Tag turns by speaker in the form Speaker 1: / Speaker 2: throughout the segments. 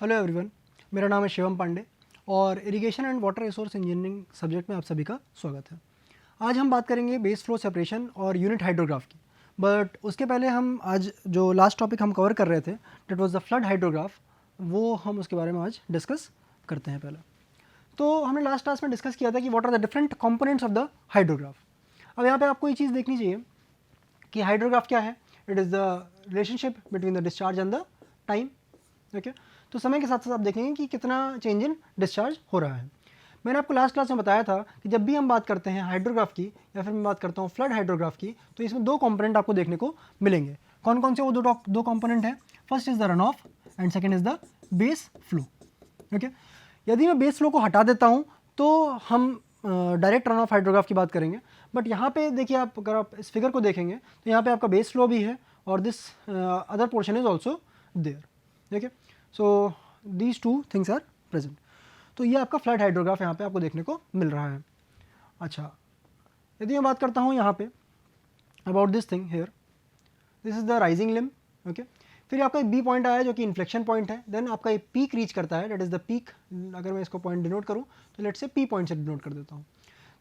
Speaker 1: Hello everyone, मेरा नाम है शिवम पांडे और irrigation and water resource engineering subject में आप सभी का स्वागत है। आज हम बात करेंगे बेस फ्लो सेपरेशन और यूनिट हाइड्रोग्राफ की। बट उसके पहले हम आज जो लास्ट टॉपिक हम कवर कर रहे थे that was the flood hydrograph, वो हम उसके बारे में आज डिस्कस करते हैं। पहले तो हमने लास्ट क्लास में डिस्कस किया था कि what are the different components of the hydrograph. अब यहाँ पे आपको ये चीज़ देखनी चाहिए कि हाइड्रोग्राफ क्या है। It is the relationship between the discharge and the time. Okay, तो समय के साथ साथ आप देखेंगे कि कितना चेंज इन डिस्चार्ज हो रहा है। मैंने आपको लास्ट क्लास में बताया था कि जब भी हम बात करते हैं हाइड्रोग्राफ की या फिर मैं बात करता हूँ फ्लड हाइड्रोग्राफ की, तो इसमें दो कंपोनेंट आपको देखने को मिलेंगे। कौन कौन से वो दो कंपोनेंट हैं? First is the run of and second is the base flow. Okay, यदि मैं बेस फ्लो को हटा देता हूँ तो हम डायरेक्ट रन ऑफ हाइड्रोग्राफ की बात करेंगे। बट यहाँ पे देखिए, आप अगर आप इस फिगर को देखेंगे तो यहाँ पे आपका बेस फ्लो भी है और this other portion is also there. ठीक है, so these two things are present. तो ये आपका फ्लड हाइड्रोग्राफ यहाँ पे आपको देखने को मिल रहा है। अच्छा, यदि मैं बात करता हूँ यहाँ पे about this thing here, this is the rising limb. Okay, फिर आपका एक बी पॉइंट आया है जो कि इन्फ्लेक्शन पॉइंट है। देन आपका एक पीक रीच करता है, दैट इज द पीक। अगर मैं इसको पॉइंट डिनोट करूँ तो लेट से पी पॉइंट से डिनोट कर देता हूँ।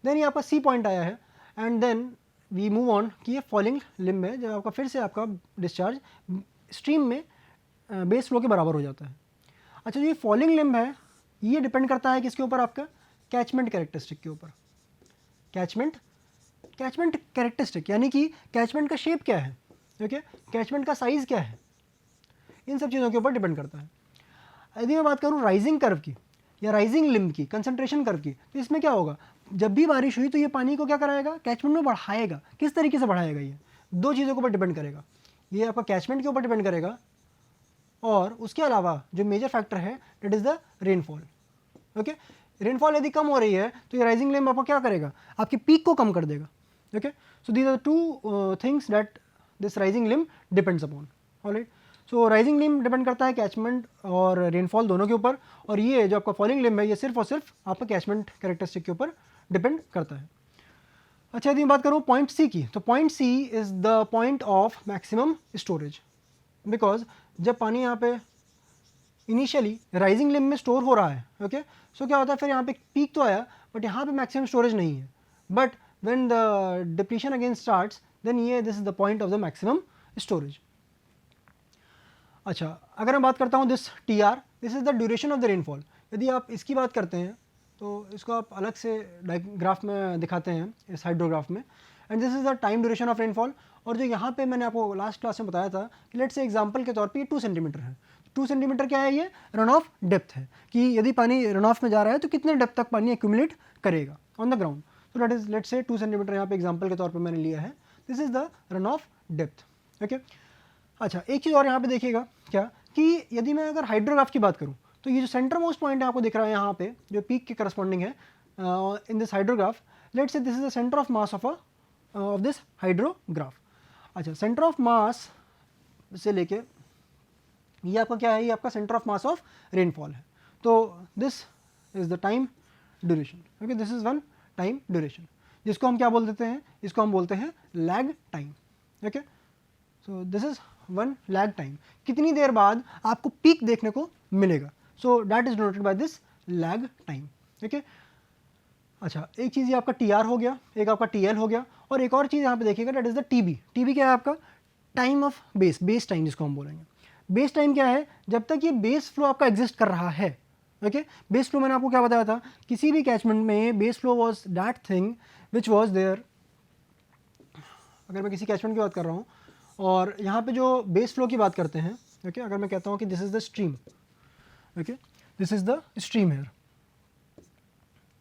Speaker 1: देन ये आपका सी पॉइंट आया है and then we move on कि ये फॉलिंग लिम में जब आपका फिर से आपका डिस्चार्ज स्ट्रीम में बेस फ्लो के बराबर हो जाता है। अच्छा, जो ये फॉलिंग लिम्ब है ये डिपेंड करता है किसके ऊपर? आपका कैचमेंट कैरेक्टरिस्टिक के ऊपर। कैचमेंट कैरेक्टरिस्टिक यानी कि कैचमेंट का शेप क्या है, ओके, कैचमेंट का साइज़ क्या है, इन सब चीज़ों के ऊपर डिपेंड करता है। यदि मैं बात करूँ राइजिंग कर्व की या राइजिंग लिम्ब की, कंसंट्रेशन कर्व की, तो इसमें क्या होगा? जब भी बारिश हुई तो ये पानी को क्या कराएगा? कैचमेंट में बढ़ाएगा। किस तरीके से बढ़ाएगा? ये दो चीज़ों के ऊपर डिपेंड करेगा। ये आपका कैचमेंट के ऊपर डिपेंड करेगा और उसके अलावा जो मेजर फैक्टर है that is the rainfall. Okay, rainfall यदि कम हो रही है तो ये राइजिंग लिम्ब आपको क्या करेगा? आपके पीक को कम कर देगा। Okay, so these are two things that this rising limb depends upon. Alright, so rising limb depend करता है कैचमेंट और रेनफॉल दोनों के ऊपर, और ये जो आपका फॉलिंग लिम्ब है ये सिर्फ और सिर्फ आपका कैचमेंट कैरेक्टरिस्टिक के ऊपर डिपेंड करता है। अच्छा, यदि मैं बात करूँ पॉइंट सी की, तो point C is the point of maximum storage. Because जब पानी यहाँ पे इनिशियली राइजिंग लिम्ब में स्टोर हो रहा है, ओके, सो क्या होता है, फिर यहाँ पे पीक तो आया बट यहाँ पे मैक्सिमम स्टोरेज नहीं है। But when the depletion again starts then ये this is the point of the maximum storage. अच्छा, अगर मैं बात करता हूँ this T R, this is the duration of the rainfall. यदि आप इसकी बात करते हैं तो इसको आप अलग से ग्राफ में दिखाते हैं इस हाइड्रोग्राफ में, and this is the time duration of rainfall. और जो यहाँ पे मैंने आपको लास्ट क्लास में बताया था कि लेट से एग्जांपल के तौर पे ये 2 सेंटीमीटर है। 2 सेंटीमीटर क्या है? ये रन ऑफ डेप्थ है कि यदि पानी रन ऑफ में जा रहा है तो कितने डेप्थ तक पानी एक्यूमुलेट करेगा ऑन द ग्राउंड। तो दैट इज लेट से 2 सेंटीमीटर यहाँ पे एग्जाम्पल के तौर पर मैंने लिया है। This is the run of depth. Okay, अच्छा, एक चीज़ और यहाँ पे देखिएगा क्या कि यदि मैं अगर हाइड्रोग्राफ की बात करूँ तो ये जो सेंटर मोस्ट पॉइंट है आपको दिख रहा है यहाँ पे जो पीक के करस्पॉन्डिंग है इन दिस हाइड्रोग्राफ, लेट से this is the centre of mass of this hydrograph. अच्छा, सेंटर ऑफ मास से लेके ये आपका क्या है? ये आपका centre of mass of rainfall है। तो this is the time duration. Okay, this is one time duration, जिसको हम क्या बोल देते हैं? इसको हम बोलते हैं lag time. Okay, so this is one lag time. कितनी देर बाद आपको पीक देखने को मिलेगा? सो that is denoted by this lag time. Okay, अच्छा, एक चीज़ ये आपका टी आर हो गया, एक आपका टी एल हो गया, और एक और चीज़ यहाँ पे देखिएगा that is the T B. T B क्या है? आपका टाइम ऑफ बेस टाइम, जिसको हम बोलेंगे। बेस टाइम क्या है? जब तक ये बेस फ्लो आपका एग्जिस्ट कर रहा है। ओके, बेस फ्लो मैंने आपको क्या बताया था? किसी भी कैचमेंट में base flow was that thing which was there. अगर मैं किसी कैचमेंट की बात कर रहा हूँ और यहाँ पे जो बेस फ्लो की बात करते हैं, ओके, अगर मैं कहता हूँ कि this is the stream, okay, this is the stream here.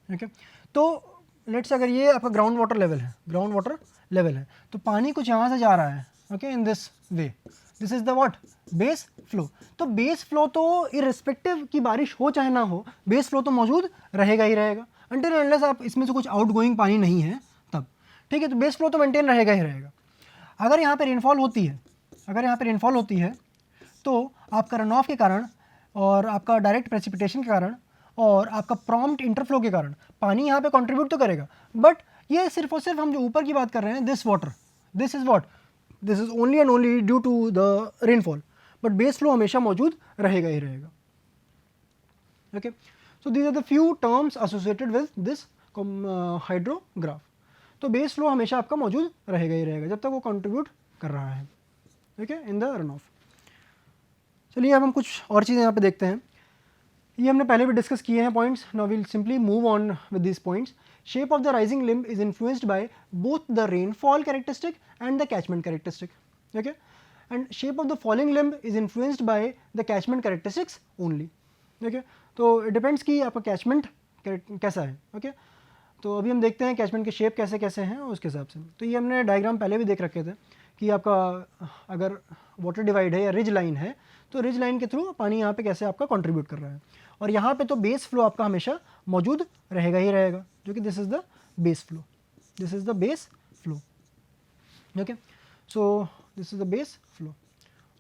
Speaker 1: Okay, तो लेट्स से अगर ये आपका ग्राउंड वाटर लेवल है, तो पानी कुछ यहाँ से जा रहा है, okay, in this way, this is the what? Base flow. तो बेस फ्लो तो इररिस्पेक्टिव की बारिश हो चाहे ना हो, बेस फ्लो तो मौजूद रहेगा ही रहेगा अनटिल अनलेस आप इसमें से कुछ आउटगोइंग पानी नहीं है तब। ठीक है, तो बेस फ्लो तो मेंटेन रहेगा ही रहेगा। अगर यहाँ पे रेनफॉल होती है तो आपका रन ऑफ के कारण और आपका डायरेक्ट प्रेसिपिटेशन के कारण और आपका प्रॉम्प्ट इंटरफ्लो के कारण पानी यहाँ पे कंट्रीब्यूट तो करेगा, बट ये सिर्फ और सिर्फ हम जो ऊपर की बात कर रहे हैं, this water, this is what, this is only and only due to the rainfall, but base flow हमेशा मौजूद रहेगा ही रहेगा। Okay, so these are the few terms associated with this hydrograph. तो बेस फ्लो हमेशा आपका मौजूद रहेगा ही रहेगा जब तक वो कंट्रीब्यूट कर रहा है, okay, in the run of. चलिए अब हम कुछ और चीज़ें यहाँ पे देखते हैं. ये हमने पहले भी डिस्कस किए हैं points. Now will simply move on with this points. Shape of the rising limb is influenced by both the rainfall characteristic and the catchment characteristic. Okay, and shape of the falling limb is influenced by the catchment characteristics only. Okay, तो it depends कि आपका catchment कैसा है. Okay, तो अभी हम देखते हैं कैचमेंट के शेप कैसे कैसे हैं उसके हिसाब से. तो ये हमने डायग्राम पहले भी देख रखे थे कि आपका अगर वाटर डिवाइड है या रिज लाइन है तो रिज लाइन के थ्रू पानी यहाँ पे कैसे आपका कंट्रीब्यूट कर रहा है. और यहाँ पे तो बेस फ्लो आपका हमेशा मौजूद रहेगा ही रहेगा, जो कि this is the base flow. This is the base flow. Okay, so this is the base flow.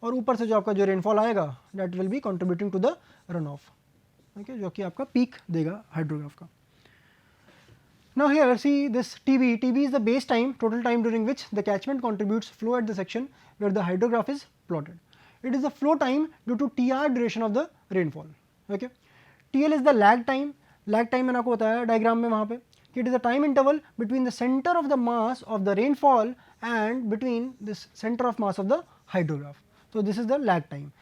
Speaker 1: और ऊपर से जो आपका जो रेनफॉल आएगा that will be contributing to the run off. Okay, जो कि आपका पीक देगा हाइड्रोग्राफ का. Now here see this TB. TB is the base time, total time during which the catchment contributes flow at the section where the hydrograph is plotted. It is the flow time due to TR duration of the rainfall. Okay. TL is the lag time. Lag time मैंने आपको बताया diagram में वहाँ पे कि it is the time interval between the center of the mass of the rainfall and between this center of mass of the hydrograph. So this is the lag time.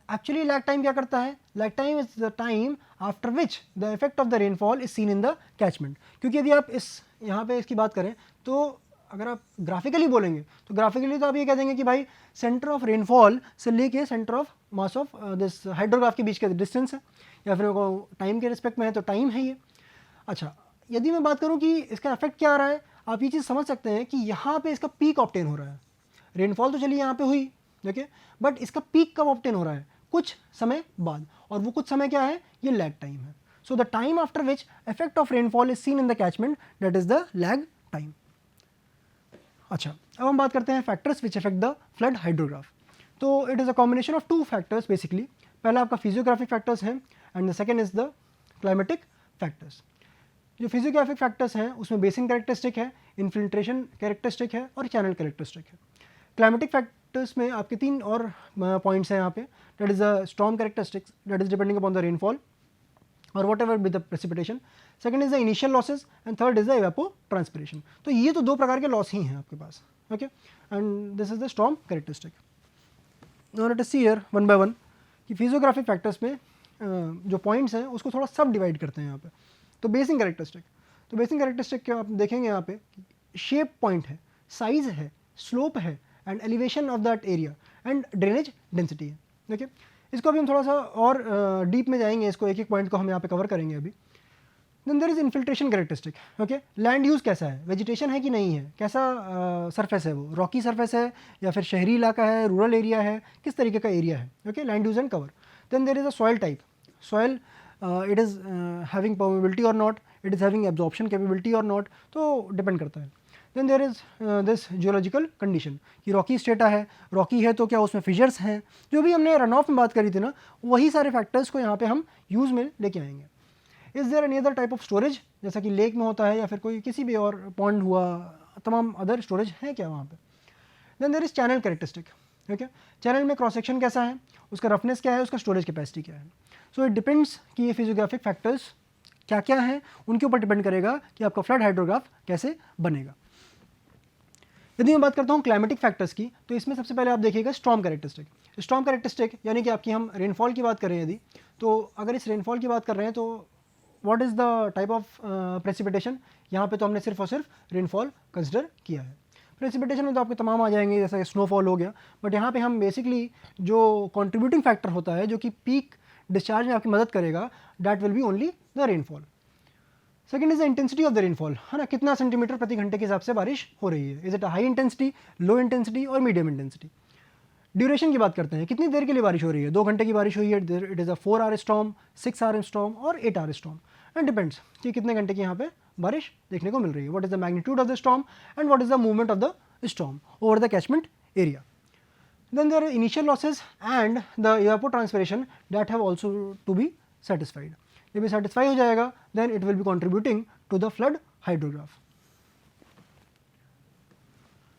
Speaker 1: Actually lag time क्या करता है? Lag time is the time after which the effect of the rainfall is seen in the catchment. क्योंकि यदि आप इस यहाँ पे इसकी बात करें तो अगर आप ग्राफिकली बोलेंगे तो ग्राफिकली तो आप ये कह देंगे कि भाई सेंटर ऑफ रेनफॉल से लेके centre of mass of this hydrograph के बीच का डिस्टेंस है, या फिर टाइम के रिस्पेक्ट में है तो टाइम है ये. अच्छा, यदि मैं बात करूँ कि इसका इफेक्ट क्या आ रहा है, आप ये चीज़ समझ सकते हैं कि यहाँ पे इसका पीक ऑब्टेन हो रहा है. रेनफॉल तो चलिए यहाँ पे हुई, ओके, बट इसका पीक कब ऑब्टेन हो रहा है? कुछ समय बाद. और वो कुछ समय क्या है? ये लैग टाइम है. So the time after which effect of rainfall is seen in the catchment that is the lag time. अच्छा, अब हम बात करते हैं factors which affect the flood hydrograph. तो it is a combination of two factors basically. पहला आपका physiographic factors हैं and the second is the climatic factors. जो फिजियोग्राफिक फैक्टर्स हैं उसमें बेसिन कैरेक्टरिस्टिक है, इन्फिल्ट्रेशन कैरेक्टरिस्टिक है और चैनल कैरेक्टरिस्टिक है. क्लाइमेटिक फैक्टर्स में आपके तीन और पॉइंट्स हैं यहाँ पे. That is the storm characteristics that is depending upon the rainfall और whatever with the precipitation. Second is the initial losses and third is the evapotranspiration. तो ये तो दो प्रकार के लॉस ही हैं आपके पास. Okay, and this is the storm characteristic. Now let us see here one by one कि फिजियोग्राफिक फैक्टर्स में जो पॉइंट्स हैं उसको थोड़ा सब डिवाइड करते हैं यहाँ पे. तो बेसिक कैरेक्टरिस्टिक, तो बेसिक कैरेक्टरिस्टिक क्या आप देखेंगे यहाँ पे, शेप पॉइंट है, साइज है, स्लोप है and elevation of that area and drainage density है. देखिए इसको अभी हम थोड़ा सा और डीप में जाएंगे, इसको एक एक पॉइंट को हम यहाँ पे कवर करेंगे अभी. Then there is infiltration characteristic. Okay, land use कैसा है, वेजिटेशन है कि नहीं है, कैसा सरफेस है, वो रॉकी सरफेस है या फिर शहरी इलाका है, रूरल एरिया है, किस तरीके का एरिया है. Okay, land use and cover. Then there is a soil type. Soil it is having permeability और not, it is having absorption capability और नॉट, तो डिपेंड करता है. Then there is this geological condition कि rocky strata है, rocky है तो क्या उसमें फिशर्स हैं. जो भी हमने रन ऑफ में बात करी थी ना, वही सारे फैक्टर्स को यहाँ पे हम यूज़ में लेके आएंगे. Is there any other type of storage, जैसा कि लेक में होता है या फिर कोई किसी भी और पॉन्ड हुआ, तमाम अदर स्टोरेज है क्या वहाँ पे. Then there is channel characteristic. Okay, channel में क्रॉस सेक्शन कैसा है, उसका रफनेस क्या है, उसका स्टोरेज कैपेसिटी क्या है. सो इट डिपेंड्स कि ये फिजियोग्राफिक फैक्टर्स क्या क्या हैं, उनके ऊपर डिपेंड करेगा कि आपका फ्लड हाइड्रोग्राफ कैसे बनेगा. यदि मैं बात करता हूँ क्लाइमेटिक फैक्टर्स की, तो इसमें सबसे पहले आप देखिएगा स्टॉर्म कैरेक्टरिस्टिक. स्टॉर्म कैरेक्टरिस्टिक यानी कि आपकी हम रेनफॉल की बात करें यदि, तो अगर इस रेनफॉल की बात कर रहे हैं तो what is the type of precipitation. यहाँ पे तो हमने सिर्फ और सिर्फ रेनफॉल कंसिडर किया है. प्रेसिपिटेशन में तो आपके तमाम आ जाएंगे, जैसा कि स्नोफॉल हो गया, बट यहाँ पे हम बेसिकली जो कंट्रीब्यूटिंग फैक्टर होता है जो कि पीक डिस्चार्ज में आपकी मदद करेगा, that will B only the rainfall. Second is the intensity of the rainfall, है ना, कितना सेंटीमीटर प्रति घंटे के हिसाब से बारिश हो रही है. Is it high intensity, low intensity और मीडियम इंटेंसिटी. ड्यूरेशन की बात करते हैं, कितनी देर के लिए बारिश हो रही है. 2 घंटे की बारिश हुई है, it is a 4 hour storm, 6 hour storm और 8 आवर स्टॉर्म. एंड डिपेंड्स कि कितने घंटे की यहाँ पे बारिश देखने को मिल रही है. What is the magnitude of the storm and what is the movement of the storm over the catchment area. Then there are initial losses and the evapotranspiration that have also to be satisfied. जब ये satisfy हो जाएगा then it will be contributing to the flood hydrograph.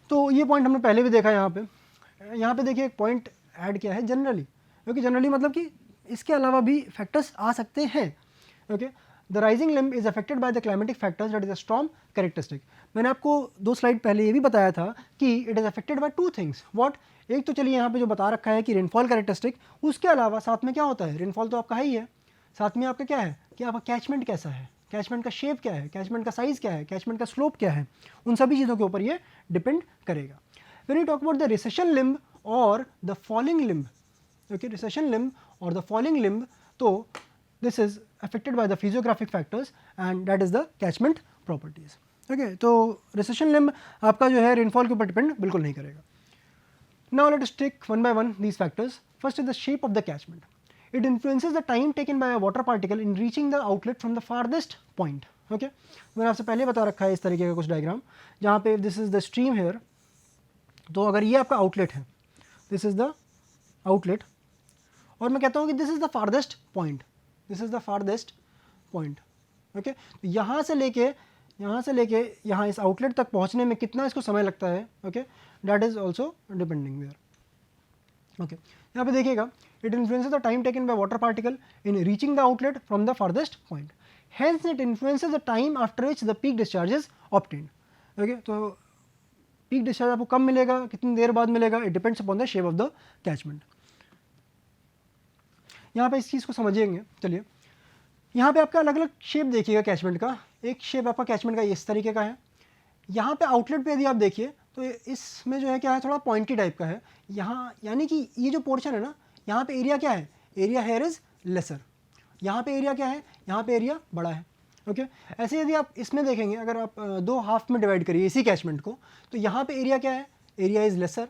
Speaker 1: तो ये point हमने पहले भी देखा यहाँ पे देखिए एक पॉइंट ऐड किया है जनरली, क्योंकि जनरली मतलब कि इसके अलावा भी फैक्टर्स आ सकते हैं। Okay, the rising limb is affected by the climatic factors that is a storm characteristic. मैंने आपको 2 स्लाइड पहले ये भी बताया था कि it is affected by 2 things. What? एक तो चलिए यहाँ पे जो बता रखा है कि रेनफॉल कैरेक्टरिस्टिक, उसके अलावा साथ में क्या होता है, रेनफॉल तो आपका है ही है, साथ में आपका क्या है कि आपका कैचमेंट कैसा है, कैचमेंट का शेप क्या है, कैचमेंट का साइज़ क्या है, कैचमेंट का स्लोप क्या है, उन सभी चीज़ों के ऊपर ये डिपेंड करेगा। When you talk about the recession limb और the falling limb, okay, recession limb और द फॉलिंग लिम्ब, तो this is affected by the physiographic factors and that is the catchment properties. Okay, तो recession limb आपका जो है rainfall के ऊपर depend बिल्कुल नहीं करेगा। Now let us take one by one these factors. First is the shape of the catchment. It influences the time taken by a water particle in reaching the outlet from the farthest point. Okay, मैंने आपसे पहले बता रखा है इस तरीके का कुछ डायग्राम, जहाँ पे this is the stream here, तो अगर ये आपका आउटलेट है, this is the outlet, और मैं कहता हूँ कि this is the farthest point, this is the farthest point. Okay, तो यहाँ से लेके यहाँ इस आउटलेट तक पहुँचने में कितना इसको समय लगता है, okay, that is also depending there. Okay, यहाँ पे देखिएगा, it influences the time taken by water particle in reaching the outlet from the farthest point, hence it influences the time after which the peak discharge is obtained. Okay, तो peak discharge आपको कब मिलेगा, कितनी देर बाद मिलेगा, it depends upon the shape of the catchment. यहाँ पे इस चीज़ को समझेंगे। चलिए, यहाँ पे आपका अलग अलग शेप देखिएगा कैचमेंट का। एक शेप आपका कैचमेंट का इस तरीके का है। यहाँ पे आउटलेट पे यदि आप देखिए तो इसमें जो है क्या है, थोड़ा पॉइंटी टाइप का है। यहाँ यानी कि ये जो पोर्शन है ना, यहाँ पे एरिया क्या है, एरिया हेयर इज़ लेसर। यहाँ पे एरिया क्या है, यहाँ पे एरिया बड़ा है। ओके, ऐसे यदि आप इसमें देखेंगे, अगर आप 2 हाफ में डिवाइड करिए इसी कैचमेंट को, तो यहाँ पे एरिया क्या है, एरिया इज़ लेसर,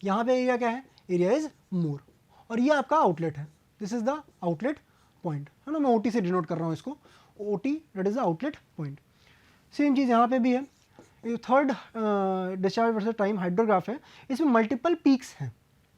Speaker 1: यहाँ पे एरिया क्या है, एरिया इज़ मोर, और ये आपका आउटलेट है। This is the outlet point, है ना, मैं OT से डिनोट कर रहा हूँ इसको, OT that is the outlet point. Same चीज़ यहाँ पे भी है। ये third discharge versus time hydrograph है, इसमें मल्टीपल पीक्स हैं।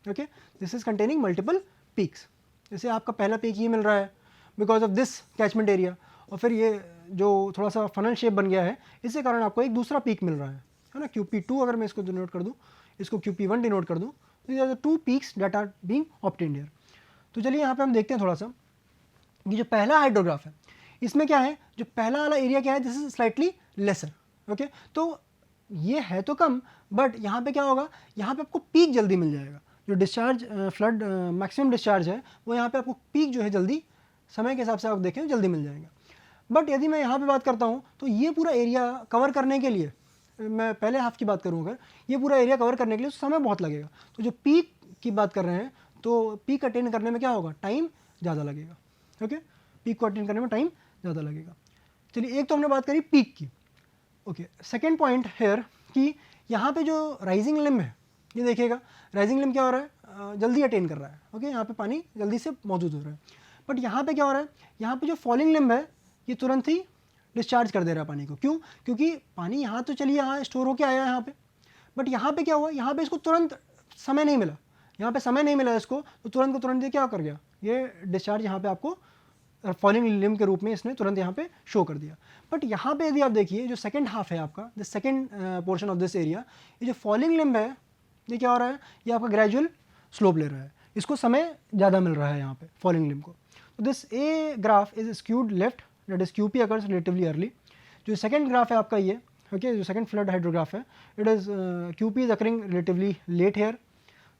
Speaker 1: Okay, this is containing multiple peaks. जैसे आपका पहला पीक ये मिल रहा है because of this catchment area, और फिर ये जो थोड़ा सा फनल शेप बन गया है, इसके कारण आपको एक दूसरा पीक मिल रहा है ना, QP2 अगर मैं इसको डिनोट कर दूँ, इसको QP1 डिनोट कर दूँ, तो ये are the 2 peaks that are being obtained here. तो चलिए यहाँ पे हम देखते हैं थोड़ा सा, ये जो पहला हाइड्रोग्राफ है इसमें क्या है, जो पहला वाला एरिया क्या है, this is slightly lesser. Okay, तो ये है तो कम, बट यहाँ पे क्या होगा, यहाँ पे आपको पीक जल्दी मिल जाएगा। जो डिस्चार्ज फ्लड मैक्सिमम डिस्चार्ज है, वो यहाँ पे आपको पीक जो है जल्दी, समय के हिसाब से आप देखें जल्दी मिल जाएगा। बट यदि मैं यहाँ पे बात करता हूँ, तो ये पूरा एरिया कवर करने के लिए, मैं पहले हाफ की बात करूँ अगर, ये पूरा एरिया कवर करने के लिए समय बहुत लगेगा। तो जो पीक की बात कर रहे हैं, तो पीक अटेन करने में क्या होगा, टाइम ज़्यादा लगेगा। ओके, पीक को अटेन करने में टाइम ज़्यादा लगेगा। चलिए, एक तो हमने बात करी पीक की। ओके, सेकेंड पॉइंट हेयर कि यहाँ पे जो राइजिंग लिम्ब है, ये देखिएगा, राइजिंग लिम्ब क्या हो रहा है, जल्दी अटेन कर रहा है। ओके, यहाँ पे पानी जल्दी से मौजूद हो रहा है। बट यहाँ पे क्या हो रहा है, यहाँ पे जो फॉलिंग लिम्ब है, ये तुरंत ही डिस्चार्ज कर दे रहा है पानी को। क्यों? क्योंकि पानी यहाँ तो चलिए यहाँ स्टोर होकर आया है यहाँ पे, बट यहाँ पे क्या हुआ, यहाँ पे इसको तुरंत समय नहीं मिला, यहाँ पे समय नहीं मिला इसको, तो तुरंत को तुरंत ये क्या कर गया, ये डिस्चार्ज यहाँ पे आपको फॉलिंग लिम्ब के रूप में इसने तुरंत यहाँ पे शो कर दिया। बट यहाँ पे यदि आप देखिए, जो सेकंड हाफ है आपका, the second portion of this area, ये जो फॉलिंग लिम्ब है, ये क्या हो रहा है, ये आपका ग्रेजुअल स्लोप ले रहा है, इसको समय ज़्यादा मिल रहा है यहाँ पे फॉलिंग लिम्ब को। तो this a graph is skewed left, that is QP occurs relatively early. जो सेकंड ग्राफ है आपका ये, ओके, जो सेकंड फ्लड हाइड्रोग्राफ है, it is QP is occurring relatively late here.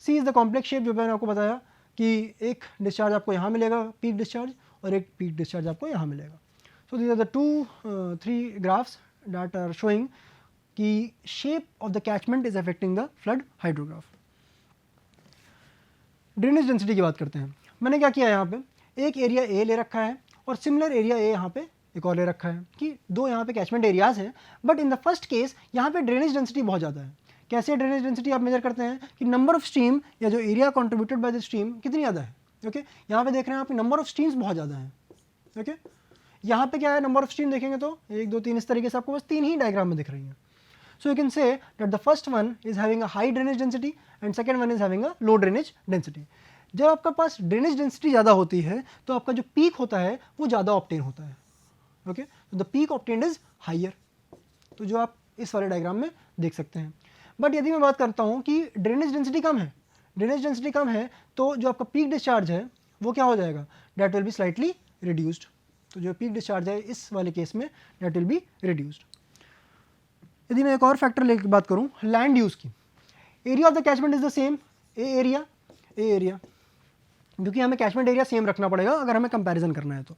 Speaker 1: C is the complex shape, जो मैंने आपको बताया कि एक डिस्चार्ज आपको यहाँ मिलेगा पीक डिस्चार्ज, और एक पीक डिस्चार्ज आपको यहाँ मिलेगा। So these are the 2-3 graphs that are showing कि shape of the catchment is affecting the flood hydrograph. Drainage density की बात करते हैं। मैंने क्या किया, यहाँ पे एक एरिया A ले रखा है और सिमिलर एरिया A यहाँ पे एक और ले रखा है, कि 2 यहाँ पे कैचमेंट एरियाज हैं। But in the first case यहाँ पे ड्रेनेज डेंसिटी बहुत ज़्यादा है। कैसे ड्रेनेज डेंसिटी आप मेजर करते हैं कि नंबर ऑफ स्ट्रीम या जो area contributed by the stream कितनी ज़्यादा है। ओके, यहाँ पे देख रहे हैं आप नंबर ऑफ स्ट्रीम्स बहुत ज़्यादा है। ओके, यहाँ पे क्या है, नंबर ऑफ स्ट्रीम देखेंगे तो 1 2 3 इस तरीके से आपको बस 3 ही डायग्राम में दिख रही हैं। So you can say that the first one is having a high drainage density and second one is having a low drainage density. जब आपका पास ड्रेनेज डेंसिटी ज़्यादा होती है, तो आपका जो पीक होता है वो ज़्यादा ऑब्टेन होता है। ओके, तो the peak obtained is higher, तो जो आप इस वाले डायग्राम में देख सकते हैं। बट यदि मैं बात करता हूँ कि ड्रेनेज डेंसिटी कम है, ड्रेनेज डेंसिटी कम है, तो जो आपका पीक डिस्चार्ज है वो क्या हो जाएगा, that will be slightly reduced. तो जो पीक डिस्चार्ज है इस वाले केस में डेट विल बी रिड्यूस्ड। यदि मैं एक और फैक्टर लेकर बात करूँ लैंड यूज़ की, area of the catchment is the same, A area, क्योंकि हमें कैचमेंट एरिया सेम रखना पड़ेगा अगर हमें कंपैरिजन करना है। तो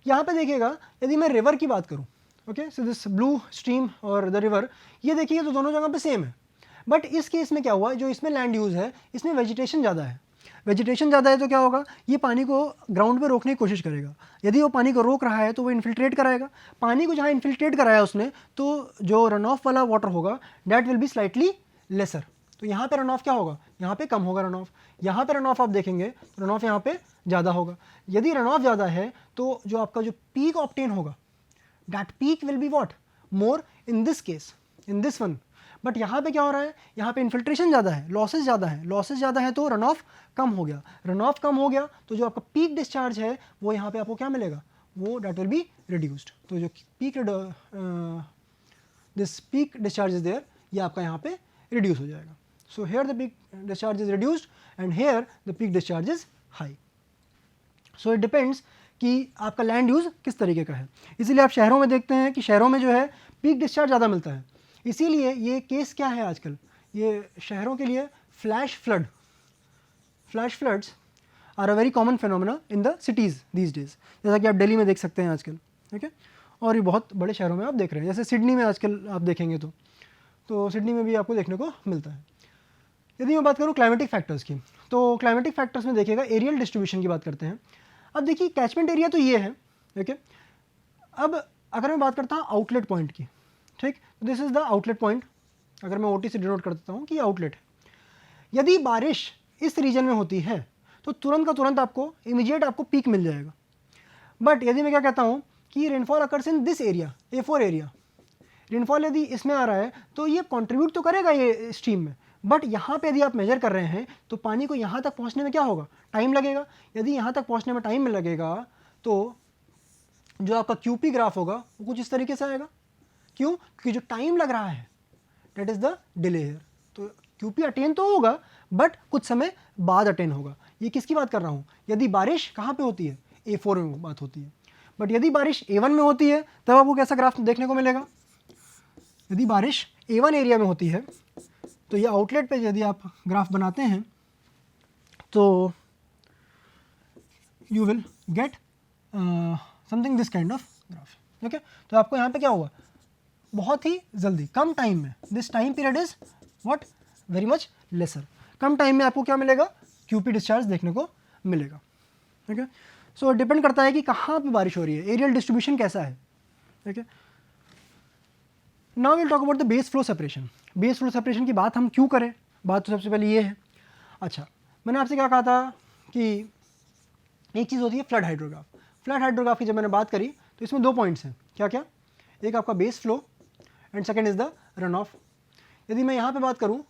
Speaker 1: यहाँ पे देखिएगा यदि मैं रिवर की बात करूँ, okay, so this blue stream और द रिवर, ये देखिए तो दोनों जगह पे सेम है। बट इस केस में क्या हुआ, जो इसमें लैंड यूज़ है इसमें वेजिटेशन ज़्यादा है। वेजिटेशन ज़्यादा है तो क्या होगा, ये पानी को ग्राउंड पे रोकने की कोशिश करेगा। यदि वो पानी को रोक रहा है तो वो इन्फिल्ट्रेट कराएगा। पानी को जहाँ इन्फिल्ट्रेट कराया उसने, तो जो रन ऑफ वाला वाटर होगा that will be slightly lesser. तो यहाँ पे रन ऑफ क्या होगा, यहाँ पे कम होगा रन ऑफ। यहाँ पे रन ऑफ आप देखेंगे तो रन ऑफ यहाँ पे ज़्यादा होगा। यदि रन ऑफ ज़्यादा है तो जो आपका जो पीक ऑब्टेन होगा that peak will be what more in this case, in this one. But यहाँ पे क्या हो रहा है, यहाँ पे इन्फिल्ट्रेशन ज़्यादा है, लॉसेज ज़्यादा है, लॉसेज ज़्यादा है तो रन ऑफ कम हो गया। रन ऑफ कम हो गया तो जो आपका पीक डिस्चार्ज है वो यहाँ पे आपको क्या मिलेगा, वो डेट विल बी रिड्यूस्ड। तो जो peak this peak discharge is there, ये आपका यहाँ पे रिड्यूस हो जाएगा। So here the peak discharge is reduced and here the peak discharge is high. So it depends कि आपका लैंड यूज़ किस तरीके का है। इसीलिए आप शहरों में देखते हैं कि शहरों में जो है पीक डिस्चार्ज ज़्यादा मिलता है। इसीलिए ये केस क्या है आजकल, ये शहरों के लिए flash floods are a very common phenomena in the cities these days. जैसा कि आप दिल्ली में देख सकते हैं आजकल, ठीक है, और ये बहुत बड़े शहरों में आप देख रहे हैं, जैसे सिडनी में आजकल आप देखेंगे तो सिडनी में भी आपको देखने को मिलता है। यदि मैं बात करूँ क्लाइमेटिक फैक्टर्स की, तो क्लाइमेटिक फैक्टर्स में देखिएगा एरियल डिस्ट्रीब्यूशन की बात करते हैं। अब देखिए कैचमेंट एरिया तो ये है, ठीक है। अब अगर मैं बात करता हूँ आउटलेट पॉइंट की, ठीक, this is the outlet point. अगर मैं ओटी से डिनोट कर देता हूँ कि आउटलेट है। यदि बारिश इस रीजन में होती है तो तुरंत का तुरंत आपको इमीडिएट आपको पीक मिल जाएगा। बट यदि मैं क्या कहता हूँ कि rainfall occurs in this area, A4 area, rainfall यदि इसमें आ रहा है तो ये कंट्रीब्यूट तो करेगा ये स्ट्रीम में, बट यहाँ पे यदि आप मेजर कर रहे हैं तो पानी को यहाँ तक पहुँचने में क्या होगा, टाइम लगेगा। यदि यहाँ तक पहुँचने में टाइम लगेगा तो जो आपका QP ग्राफ होगा वो कुछ इस तरीके से आएगा। क्यों, क्योंकि जो टाइम लग रहा है that is the delay here. तो QP अटेन तो होगा बट कुछ समय बाद अटेन होगा। ये किसकी बात कर रहा हूँ, यदि बारिश कहाँ पे होती है, A4 में बात होती है। बट यदि बारिश A1 में होती है तब आपको कैसा ग्राफ देखने को मिलेगा। यदि बारिश A1 एरिया में होती है तो ये आउटलेट पे यदि आप ग्राफ बनाते हैं तो you will get something this kind of graph, okay. तो आपको यहाँ पे क्या होगा, बहुत ही जल्दी कम टाइम में, this time period is what very much laser, come time में आपको क्या मिलेगा, QP डिस्चार्ज देखने को मिलेगा, ठीक है। सो डिपेंड करता है कि कहाँ पे बारिश हो रही है, एरियल डिस्ट्रीब्यूशन कैसा है, ठीक है। Now will talk about the base flow separation. Base flow separation की बात हम क्यों करें, बात तो सबसे पहले ये है। अच्छा, मैंने आपसे क्या कहा था कि एक चीज़ होती है फ्लड हाइड्रोग्राफ। फ्लड हाइड्रोग्राफ की जब मैंने बात करी तो इसमें 2 पॉइंट्स हैं, क्या क्या, एक आपका base flow and second is the run of. यदि मैं यहाँ पे बात करूँ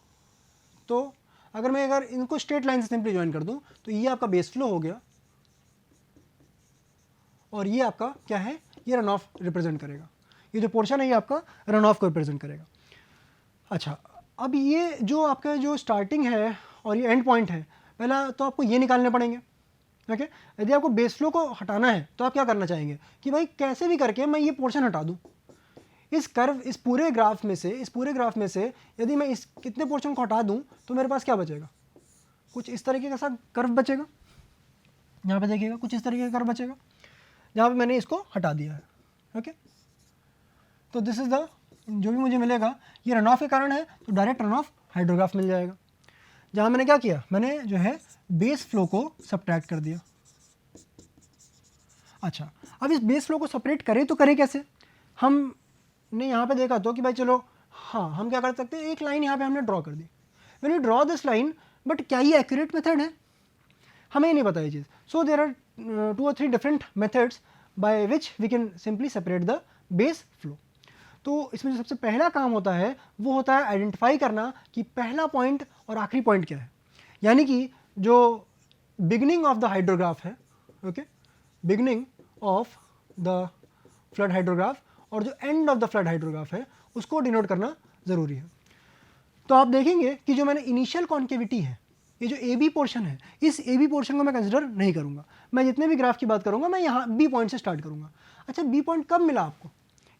Speaker 1: तो अगर इनको स्ट्रेट लाइन से सिंपली ज्वाइन कर दूँ तो ये आपका बेस फ्लो हो गया और ये आपका क्या है, ये रन ऑफ रिप्रेजेंट करेगा। ये जो पोर्शन है ये आपका रन ऑफ को रिप्रेजेंट करेगा। अच्छा, अब ये जो आपका जो स्टार्टिंग है और ये एंड पॉइंट है, पहला तो आपको ये निकालने पड़ेंगे, ओके। यदि आपको बेस फ्लो को हटाना है तो आप क्या करना चाहेंगे कि भाई कैसे भी करके मैं ये पोर्शन हटा दूँ। इस पूरे ग्राफ में से यदि मैं इस कितने पोर्शन को हटा दूं तो मेरे पास क्या बचेगा, कुछ इस तरीके का सा कर्व बचेगा। यहाँ पे देखिएगा कुछ इस तरीके का कर्व बचेगा जहाँ पे मैंने इसको हटा दिया है, ओके। तो दिस इज द जो भी मुझे मिलेगा ये रन ऑफ के कारण है, तो डायरेक्ट रन ऑफ हाइड्रोग्राफ मिल जाएगा। जहाँ मैंने क्या किया, मैंने जो है बेस फ्लो को सब्ट्रैक्ट कर दिया। अच्छा, अब इस बेस फ्लो को सेपरेट करें तो करें कैसे, हम ने यहाँ पे देखा तो कि भाई चलो हाँ हम क्या कर सकते हैं, एक लाइन यहाँ पे हमने ड्रॉ कर दी। When you draw this line, but क्या ये एक्यूरेट मेथड है, हमें नहीं पता ये चीज़। So there are 2 or 3 different methods by which we can simply separate the base flow. तो इसमें जो सबसे पहला काम होता है वो होता है आइडेंटिफाई करना कि पहला पॉइंट और आखिरी पॉइंट क्या है, यानी कि जो बिगनिंग ऑफ द हाइड्रोग्राफ है, okay, beginning of the flood hydrograph और जो and of the flood hydrograph है उसको डिनोट करना ज़रूरी है। तो आप देखेंगे कि जो मैंने इनिशियल कॉन्केविटी है, ये जो ए बी पोर्शन है, इस ए बी पोर्शन को मैं कंसिडर नहीं करूँगा। मैं जितने भी ग्राफ की बात करूँगा मैं यहाँ बी पॉइंट से स्टार्ट करूँगा। अच्छा, बी पॉइंट कब मिला आपको,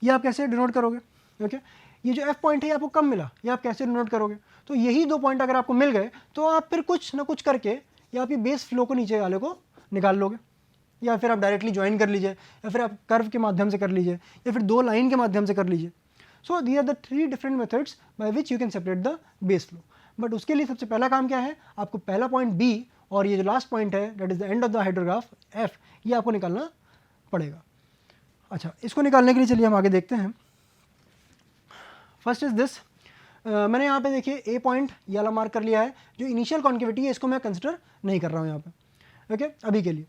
Speaker 1: ये आप कैसे डिनोट करोगे? ओके, ये जो एफ पॉइंट है ये आपको कब मिला, ये आप कैसे डिनोट करोगे? तो यही 2 पॉइंट अगर आपको मिल गए तो आप फिर कुछ ना कुछ करके या आप ये बेस फ्लो को नीचे वाले को निकाल लोगे, या फिर आप डायरेक्टली ज्वाइन कर लीजिए, या फिर आप कर्व के माध्यम से कर लीजिए, या फिर 2 लाइन के माध्यम से कर लीजिए। So these are the 3 different methods by which you can separate the base flow. But उसके लिए सबसे पहला काम क्या है, आपको पहला पॉइंट बी और ये जो लास्ट पॉइंट है that is the end of the hydrograph F, ये आपको निकालना पड़ेगा। अच्छा, इसको निकालने के लिए चलिए हम आगे देखते हैं। फर्स्ट इज दिस, मैंने यहाँ पे देखिए ए पॉइंट ये वाला मार्क कर लिया है, जो इनिशियल कॉन्केविटी है इसको मैं कंसिडर नहीं कर रहा हूँ यहाँ पे, ओके, अभी के लिए।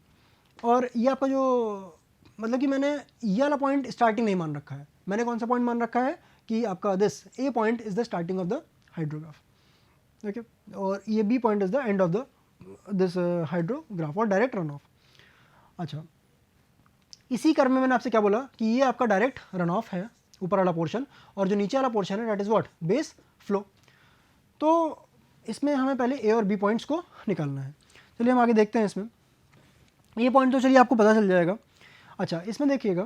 Speaker 1: और ये आपका जो मतलब कि मैंने ये वाला पॉइंट स्टार्टिंग नहीं मान रखा है, मैंने कौन सा पॉइंट मान रखा है कि आपका this a point is the starting of the hydrograph, okay, और ये B point is the end of the this hydrograph और डायरेक्ट रन ऑफ। अच्छा, इसी क्रम में मैंने आपसे क्या बोला कि ये आपका डायरेक्ट रन ऑफ है ऊपर वाला पोर्शन, और जो नीचे वाला पोर्शन है that is what, base flow. तो इसमें हमें पहले ए और बी पॉइंट्स को निकालना है। चलिए हम आगे देखते हैं। इसमें ये पॉइंट तो चलिए आपको पता चल जाएगा। अच्छा, इसमें देखिएगा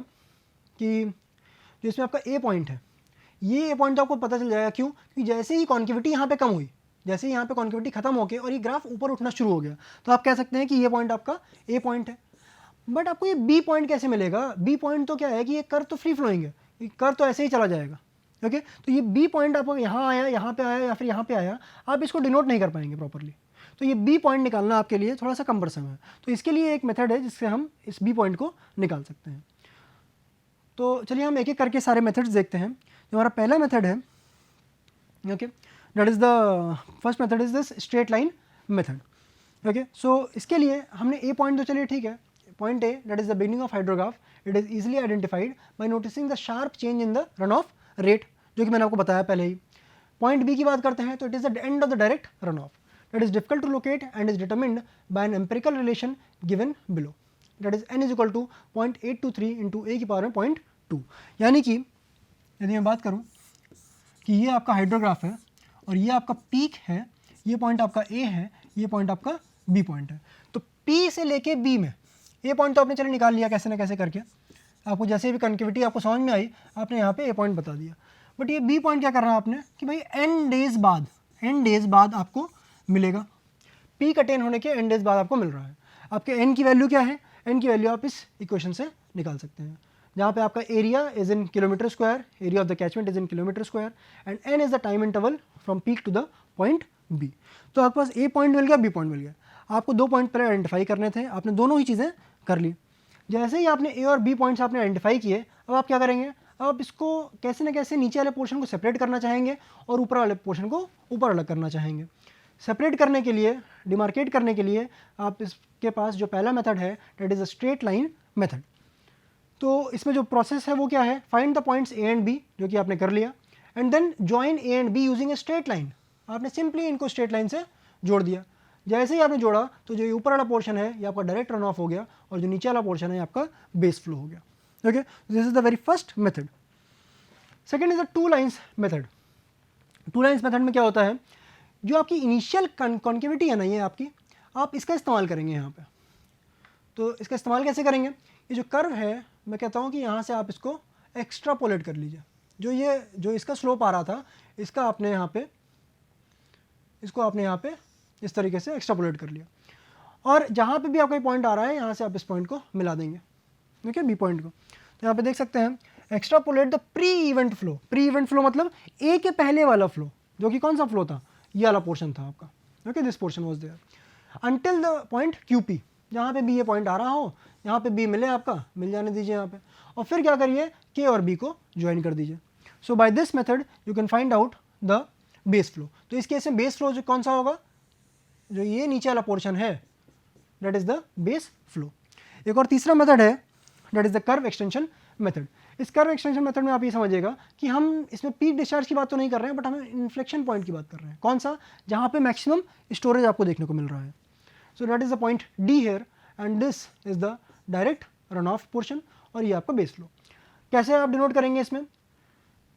Speaker 1: कि जो इसमें आपका ए पॉइंट है, ये ए पॉइंट तो आपको पता चल जाएगा, क्यों? कि जैसे ही कॉन्केविटी यहाँ पे कम हुई, जैसे ही यहाँ पे कॉन्केविटी खत्म होके और ये ग्राफ ऊपर उठना शुरू हो गया, तो आप कह सकते हैं कि ये पॉइंट आपका ए पॉइंट है। बट आपको ये बी पॉइंट कैसे मिलेगा? बी पॉइंट तो क्या है कि ये कर्व तो फ्री फ्लोइंग है, ये कर्व तो ऐसे ही चला जाएगा, ओके। तो ये बी पॉइंट आपको यहाँ आया, यहाँ पे आया, या फिर यहाँ पे आया, आप इसको डिनोट नहीं कर पाएंगे प्रॉपरली। तो ये बी पॉइंट निकालना आपके लिए थोड़ा सा कम्बरसम है। तो इसके लिए एक मेथड है जिससे हम इस बी पॉइंट को निकाल सकते हैं। तो चलिए हम एक एक करके सारे मेथड्स देखते हैं। जो हमारा पहला मेथड है, okay, that is the first method is this straight line method, okay. So इसके लिए हमने ए पॉइंट तो चलिए ठीक है, point A that is the beginning of hydrograph, it is easily identified by noticing the sharp change in the run off rate, जो कि मैंने आपको बताया पहले ही। पॉइंट बी की बात करते हैं तो it is the end of the direct run of, that is difficult to locate and is determined by an empirical relation given below, that is n is equal to 0.823 into a की power में 0.2। यानी कि यदि मैं बात करूं कि ये आपका हाइड्रोग्राफ है और ये आपका पीक है, ये पॉइंट आपका ए है, ये पॉइंट आपका बी पॉइंट है, तो पी से लेके बी में ए पॉइंट तो आपने चलो निकाल लिया कैसे ना कैसे करके, आपको जैसे भी कन्केविटी आपको समझ में आई आपने यहाँ पे ए पॉइंट बता दिया। बट ये बी पॉइंट क्या करना है आपने कि भाई n डेज बाद आपको मिलेगा, पीक अटेन होने के n डेज बाद आपको मिल रहा है। आपके n की वैल्यू क्या है? n की वैल्यू आप इस इक्वेशन से निकाल सकते हैं, जहाँ पे आपका area is in kilometre square, area of the catchment is in kilometre square, and n is the time interval from peak to the point b। तो आपके पास a पॉइंट मिल गया, b पॉइंट मिल गया। आपको 2 पॉइंट पहले आइडेंटिफाई करने थे, आपने दोनों ही चीज़ें कर ली। जैसे ही आपने a और b पॉइंट्स आपने आइडेंटिफाई किए, अब आप क्या करेंगे? अब आप इसको कैसे ना कैसे नीचे वाले पोर्शन को सेपरेट करना चाहेंगे और ऊपर वाले पोर्शन को ऊपर अलग करना चाहेंगे। सेपरेट करने के लिए, डिमार्केट करने के लिए आप इसके पास जो पहला मेथड है that is a straight line method. तो इसमें जो प्रोसेस है वो क्या है? Find the points A and B, जो कि आपने कर लिया, and then join A and B using a straight line. आपने सिंपली इनको स्ट्रेट लाइन से जोड़ दिया। जैसे ही आपने जोड़ा तो जो ऊपर वाला पोर्शन है ये आपका डायरेक्ट रन ऑफ हो गया और जो नीचे वाला पोर्शन है आपका बेस फ्लो हो गया, okay. This is the very first method. Second is the two lines method. Two lines method में क्या होता है? जो आपकी इनिशियल कॉन्केविटी है ना, ये आपकी, आप इसका इस्तेमाल करेंगे यहाँ पे। तो इसका इस्तेमाल कैसे करेंगे? ये जो कर्व है, मैं कहता हूँ कि यहाँ से आप इसको एक्स्ट्रापोलेट कर लीजिए। जो इसका स्लोप आ रहा था, इसका आपने यहाँ पे, इसको आपने यहाँ पे इस तरीके से एक्स्ट्रापोलेट कर लिया, और जहाँ पे भी आपका पॉइंट आ रहा है यहाँ से आप इस पॉइंट को मिला देंगे, ओके, बी पॉइंट को। तो यहाँ पे देख सकते हैं extrapolate the pre event flow. Pre event flow मतलब ए के पहले वाला फ्लो, जो कि कौन सा फ्लो था? ये वाला पोर्शन था आपका, okay, this portion was there until the point Q P. जहाँ पे भी ये पॉइंट आ रहा हो, यहाँ पे बी मिले आपका, मिल जाने दीजिए यहाँ पे, और फिर क्या करिए? के और बी को ज्वाइन कर दीजिए। So by this method you can find out the base flow. तो इस केस में बेस फ्लो जो कौन सा होगा? जो ये नीचे वाला पोर्शन है that is the base flow. एक और तीसरा मेथड है that is the curve extension method. इस कर्व एक्सटेंशन मेथड में आप ये समझिएगा कि हम इसमें पीक डिस्चार्ज की बात तो नहीं कर रहे हैं, बट हम इन्फ्लेक्शन पॉइंट की बात कर रहे हैं। कौन सा? जहाँ पे मैक्सिमम स्टोरेज आपको देखने को मिल रहा है। So that is the point D here, and this is the direct run off portion, और ये आपका बेस फ्लो। कैसे आप डिनोट करेंगे इसमें?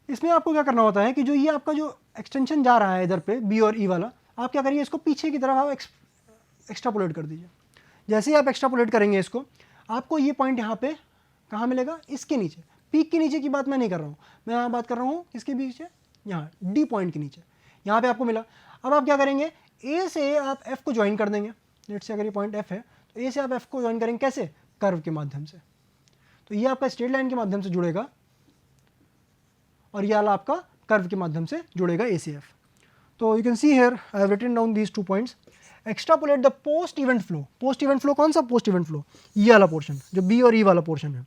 Speaker 1: इसमें आपको क्या करना होता है कि जो ये आपका जो एक्सटेंशन जा रहा है इधर पे बी और ई वाला, आप क्या करिए? इसको पीछे की तरफ आप एक्स्ट्रापोलेट कर दीजिए। जैसे ही आप एक्स्ट्रापोलेट करेंगे इसको, आपको ये पॉइंट यहाँ पे कहाँ मिलेगा, इसके नीचे, पीक के नीचे की बात मैं नहीं कर रहा हूँ, मैं यहाँ बात कर रहा हूँ किसके नीचे, यहाँ डी पॉइंट के नीचे, यहाँ पे आपको मिला। अब आप क्या करेंगे, ए से आप एफ को ज्वाइन कर देंगे। लेट्स से अगर ये पॉइंट एफ है तो ए से आप एफ को ज्वाइन करेंगे कैसे, कर्व के माध्यम से। तो ये आपका स्ट्रेट लाइन के माध्यम से जुड़ेगा और ये वाला आपका कर्व के माध्यम से जुड़ेगा ए से एफ। तो you can see here I have written down these 2 points. Extrapolate the post event flow. Post event flow कौन सा पोस्ट इवेंट फ्लो, ये वाला पोर्शन जो बी और ई वाला पोर्शन है,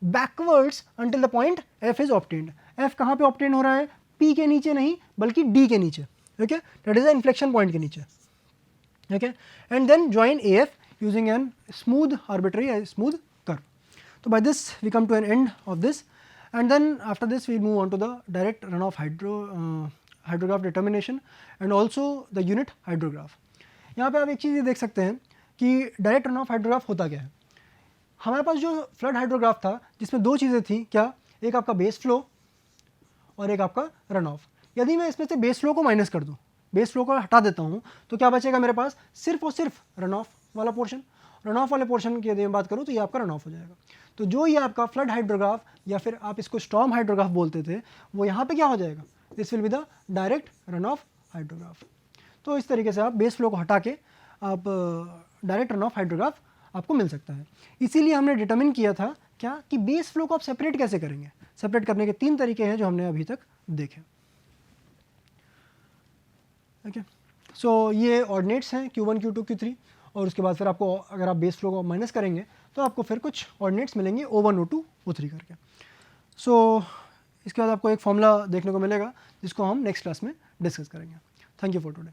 Speaker 1: backwards until the point F is obtained. F कहाँ पे ऑब्टेन हो रहा है, पी के नीचे नहीं बल्कि डी के नीचे, okay, that is the inflection point के नीचे, okay, and then join A F using an smooth arbitrary smooth curve. तो by this we come to an end of this, and then after this we move on to the direct runoff hydrograph determination and also the unit hydrograph. यहाँ पे आप एक चीज़ ये देख सकते हैं कि डायरेक्ट रन ऑफ हाइड्रोग्राफ होता क्या है। हमारे पास जो फ्लड हाइड्रोग्राफ था जिसमें 2 चीज़ें थी, क्या, एक आपका बेस फ्लो और एक आपका रन ऑफ। यदि मैं इसमें से बेस फ्लो को माइनस कर दूँ, बेस फ्लो को हटा देता हूँ, तो क्या बचेगा मेरे पास, सिर्फ और सिर्फ रन ऑफ वाला पोर्शन। रन ऑफ वाले पोर्शन की यदि मैं बात करूँ तो ये आपका रन ऑफ हो जाएगा। तो जो ये आपका फ्लड हाइड्रोग्राफ या फिर आप इसको स्टॉर्म हाइड्रोग्राफ बोलते थे, वो यहाँ पे क्या हो जाएगा, this will be the direct run of hydrograph. तो इस तरीके से आप बेस फ्लो को हटा के आप डायरेक्ट रन ऑफ हाइड्रोग्राफ आपको मिल सकता है। इसीलिए हमने डिटरमिन किया था क्या, कि बेस फ्लो को आप सेपरेट कैसे करेंगे। सेपरेट करने के 3 तरीके हैं जो हमने अभी तक देखे, ओके। सो ये ऑर्डिनेट्स हैं Q1, Q2, Q3, और उसके बाद फिर आपको अगर आप बेस फ्लो को माइनस करेंगे तो आपको फिर कुछ ऑर्डिनेट्स मिलेंगे O1, O2, O3 करके। सो इसके बाद आपको एक फॉर्मूला देखने को मिलेगा जिसको हम नेक्स्ट क्लास में डिस्कस करेंगे। Thank you for today.